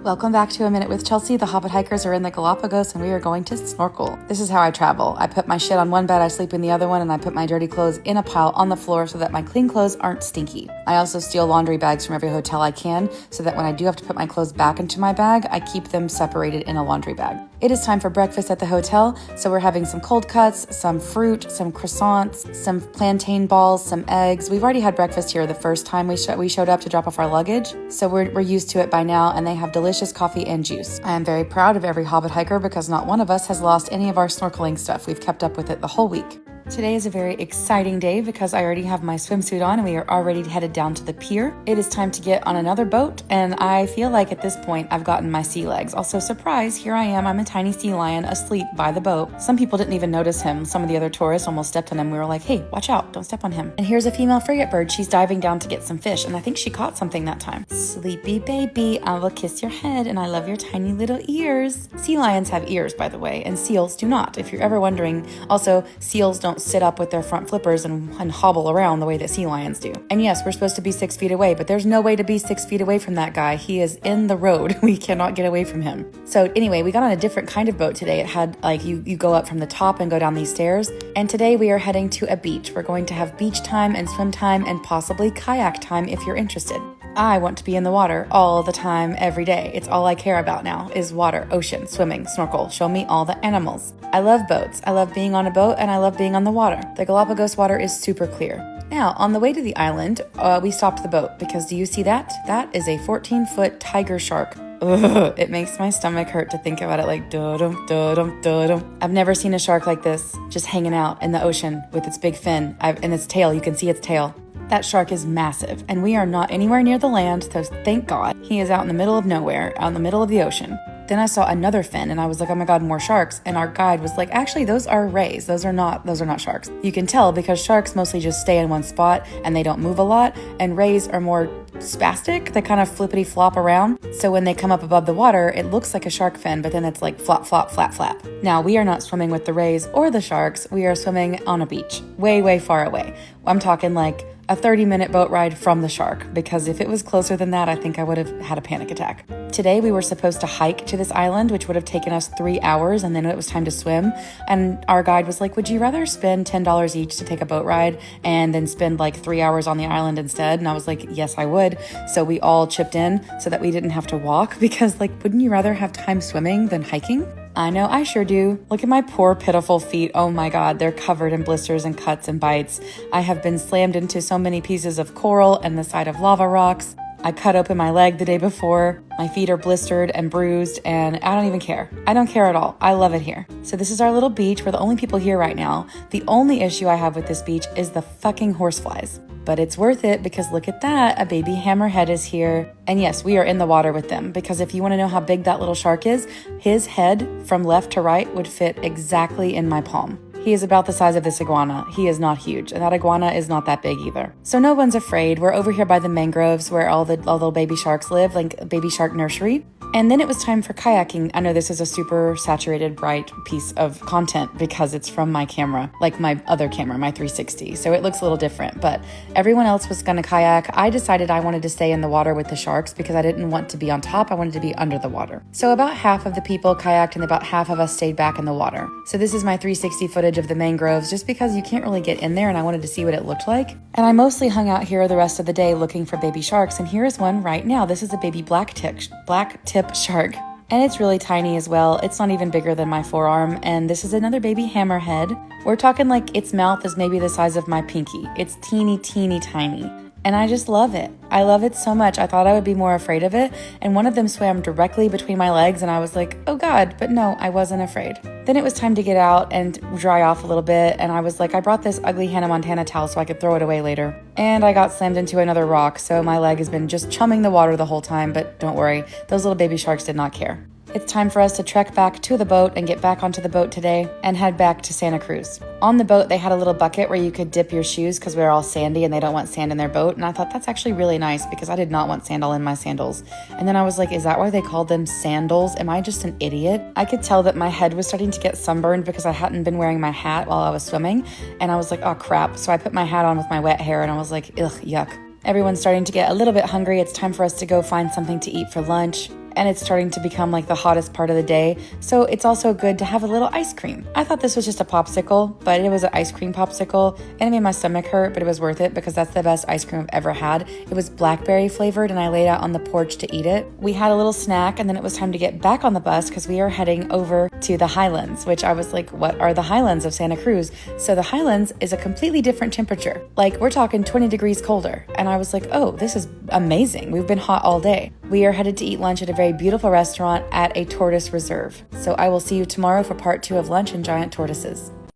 Welcome back to A Minute with Chelsea. The Hobbit hikers are in the Galapagos and we are going to snorkel. This is how I travel. I put my shit on one bed, I sleep in the other one, and I put my dirty clothes in a pile on the floor so that my clean clothes aren't stinky. I also steal laundry bags from every hotel I can so that when I do have to put my clothes back into my bag, I keep them separated in a laundry bag. It is time for breakfast at the hotel, so we're having some cold cuts, some fruit, some croissants, some plantain balls, some eggs. We've already had breakfast here the first time we showed up to drop off our luggage, so we're used to it by now, and they have delicious coffee and juice. I am very proud of every Hobbit hiker because not one of us has lost any of our snorkeling stuff. We've kept up with it the whole week. Today is a very exciting day because I already have my swimsuit on and we are already headed down to the pier. It is time to get on another boat, and I feel like at this point I've gotten my sea legs. Also, surprise, here I am, I'm a tiny sea lion asleep by the boat. Some people didn't even notice him. Some of the other tourists almost stepped on him. We were like, hey, watch out, don't step on him. And here's a female frigate bird. She's diving down to get some fish, and I think she caught something that time. Sleepy baby, I will kiss your head and I love your tiny little ears. Sea lions have ears, by the way, and seals do not, if you're ever wondering. Also, seals don't sit up with their front flippers and hobble around the way that sea lions do. And yes, we're supposed to be 6 feet away, but there's no way to be 6 feet away from that guy. He is in the road. We cannot get away from him. So anyway, we got on a different kind of boat today. It had like you go up from the top and go down these stairs. And today we are heading to a beach. We're going to have beach time and swim time and possibly kayak time if you're interested. I want to be in the water all the time, every day. It's all I care about now is water, ocean, swimming, snorkel. Show me all the animals. I love boats. I love being on a boat and I love being on the water. The Galapagos water is super clear. Now, on the way to the island, we stopped the boat because do you see that? That is a 14-foot tiger shark. Ugh, it makes my stomach hurt to think about it, like da-dum, da-dum, da-dum. I've never seen a shark like this, just hanging out in the ocean with its big fin and its tail. You can see its tail. That shark is massive, and we are not anywhere near the land, so thank God. He is out in the middle of nowhere, out in the middle of the ocean. Then I saw another fin, and I was like, oh my God, more sharks. And our guide was like, actually, those are rays. Those are not sharks. You can tell because sharks mostly just stay in one spot, and they don't move a lot, and rays are more spastic. They kind of flippity flop around. So when they come up above the water, it looks like a shark fin, but then it's like flop, flop, flap, flap. Now, we are not swimming with the rays or the sharks. We are swimming on a beach, way, way far away. I'm talking like a 30-minute boat ride from the shark, because if it was closer than that, I think I would have had a panic attack. Today, we were supposed to hike to this island, which would have taken us 3 hours, and then it was time to swim. And our guide was like, would you rather spend $10 each to take a boat ride and then spend like 3 hours on the island instead? And I was like, yes, I would. So we all chipped in so that we didn't have to walk, because like, wouldn't you rather have time swimming than hiking? I know, I sure do. Look at my poor, pitiful feet. Oh my God, they're covered in blisters and cuts and bites. I have been slammed into so many pieces of coral and the side of lava rocks. I cut open my leg the day before. My feet are blistered and bruised, and I don't even care. I don't care at all. I love it here. So this is our little beach. We're the only people here right now. The only issue I have with this beach is the fucking horseflies. But it's worth it because look at that, a baby hammerhead is here. And yes, we are in the water with them, because if you want to know how big that little shark is, his head from left to right would fit exactly in my palm. He is about the size of this iguana. He is not huge, and that iguana is not that big either. So no one's afraid. We're over here by the mangroves where all the little baby sharks live, like a baby shark nursery. And then it was time for kayaking. I know this is a super saturated, bright piece of content because it's from my camera, like my other camera, my 360. So it looks a little different, but everyone else was gonna kayak. I decided I wanted to stay in the water with the sharks because I didn't want to be on top. I wanted to be under the water. So about half of the people kayaked and about half of us stayed back in the water. So this is my 360 footage of the mangroves, just because you can't really get in there and I wanted to see what it looked like. And I mostly hung out here the rest of the day looking for baby sharks, and here is one right now. This is a baby black tip shark. And it's really tiny as well. It's not even bigger than my forearm. And this is another baby hammerhead. We're talking like its mouth is maybe the size of my pinky. It's teeny, teeny, tiny. And I just love it. I love it so much. I thought I would be more afraid of it. And one of them swam directly between my legs and I was like, oh God, but no, I wasn't afraid. Then it was time to get out and dry off a little bit. And I was like, I brought this ugly Hannah Montana towel so I could throw it away later. And I got slammed into another rock. So my leg has been just chumming the water the whole time, but don't worry. Those little baby sharks did not care. It's time for us to trek back to the boat and get back onto the boat today and head back to Santa Cruz. On the boat, they had a little bucket where you could dip your shoes because we were all sandy and they don't want sand in their boat. And I thought that's actually really nice because I did not want sand all in my sandals. And then I was like, is that why they called them sandals? Am I just an idiot? I could tell that my head was starting to get sunburned because I hadn't been wearing my hat while I was swimming. And I was like, oh crap. So I put my hat on with my wet hair and I was like, ugh, yuck. Everyone's starting to get a little bit hungry. It's time for us to go find something to eat for lunch. and it's starting to become like the hottest part of the day, so it's also good to have a little ice cream. I thought this was just a popsicle, but it was an ice cream popsicle, and it made my stomach hurt, but it was worth it because that's the best ice cream I've ever had. It was blackberry flavored, and I laid out on the porch to eat it. We had a little snack, and then it was time to get back on the bus because we are heading over to the Highlands, which I was like, what are the Highlands of Santa Cruz? So the Highlands is a completely different temperature. Like, we're talking 20 degrees colder. And I was like, oh, this is amazing. We've been hot all day. We are headed to eat lunch at a very beautiful restaurant at a tortoise reserve. So I will see you tomorrow for part 2 of lunch and giant tortoises.